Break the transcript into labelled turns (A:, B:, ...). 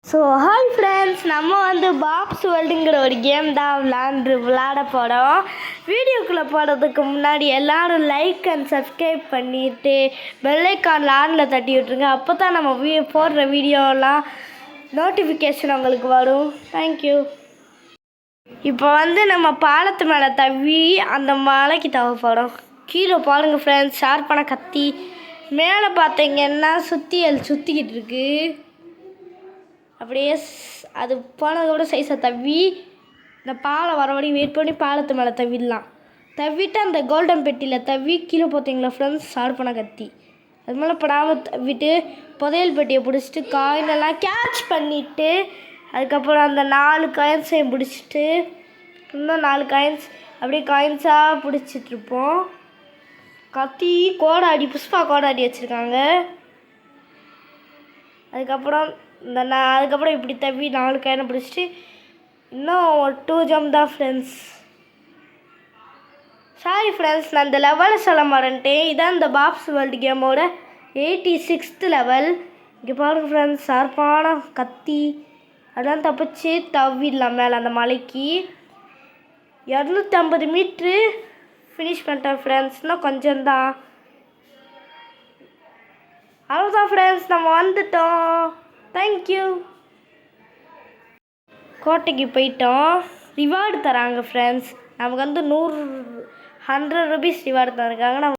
A: So hi friends, நம்ம வந்து பாப்ஸ் வேர்ல்டுங்கிற ஒரு கேம் தான் விளாட போகிறோம். வீடியோக்குள்ளே போகிறதுக்கு முன்னாடி எல்லோரும் லைக் அண்ட் சப்ஸ்கிரைப் பண்ணிவிட்டு பெல்லைக்கானில் ஆனில் தட்டி விட்ருங்க. அப்போ தான் நம்ம போடுற வீடியோலாம் நோட்டிஃபிகேஷன் உங்களுக்கு வரும். தேங்க்யூ. இப்போ வந்து நம்ம பாலத்து மேலே தவி அந்த மலைக்கு தவ போகிறோம். கீழே பாருங்கள் ஃப்ரெண்ட்ஸ், ஷார்ப்பான கத்தி. மேலே பார்த்தீங்கன்னா சுற்றிக்கிட்டு இருக்கு. அப்படியே அது போனதோட சைஸை தவி இந்த பாலம் வர வரையும் வெயிட் பண்ணி பாலத்து மேலே தவிடலாம். தவிட்டு அந்த கோல்டன் பெட்டியில் தவி கீழே பார்த்தீங்களா ஃப்ரெண்ட்ஸ், ஷார்ப்பான கத்தி. அது மேலே படாமல் தவிட்டு புதையல் பெட்டியை பிடிச்சிட்டு காயினெல்லாம் கேட்ச் பண்ணிவிட்டு அதுக்கப்புறம் அந்த 4 காயின்ஸையும் பிடிச்சிட்டு இன்னும் 4 காயின்ஸ் அப்படியே காயின்ஸாக பிடிச்சிட்ருப்போம். கத்தி கோடாடி புஷ்பா கோடாடி வச்சுருக்காங்க. அதுக்கப்புறம் அதுக்கப்புறம் இப்படி தவி 4 காயினை பிடிச்சிட்டு இன்னும் 2 ஜம்ப் தான் ஃப்ரெண்ட்ஸ். சாரி ஃப்ரெண்ட்ஸ், நான் இந்த லெவலை சொல்ல மாட்டேன்ட்டேன். இதான் இந்த பாப்ஸ் வேர்ல்டு கேமோட 86th லெவல். இங்கே பாருங்கள் ஃப்ரெண்ட்ஸ், ஷார்ப்பான கத்தி. அதெல்லாம் தப்பிச்சு தவிடலாம் மேலே அந்த மலைக்கு. 250 மீட்ரு ஃபினிஷ் பண்ணிட்டேன் ஃப்ரெண்ட்ஸ். இன்னும் கொஞ்சம்தான். அவ்வளோதான் ஃப்ரெண்ட்ஸ், நம்ம வந்துட்டோம். தேங்க்யூ. கோட்டைக்கு போயிட்டோம். ரிவார்டு தராங்க ஃப்ரெண்ட்ஸ். நமக்கு வந்து 100 ரூபீஸ் ரிவார்டு தராங்க.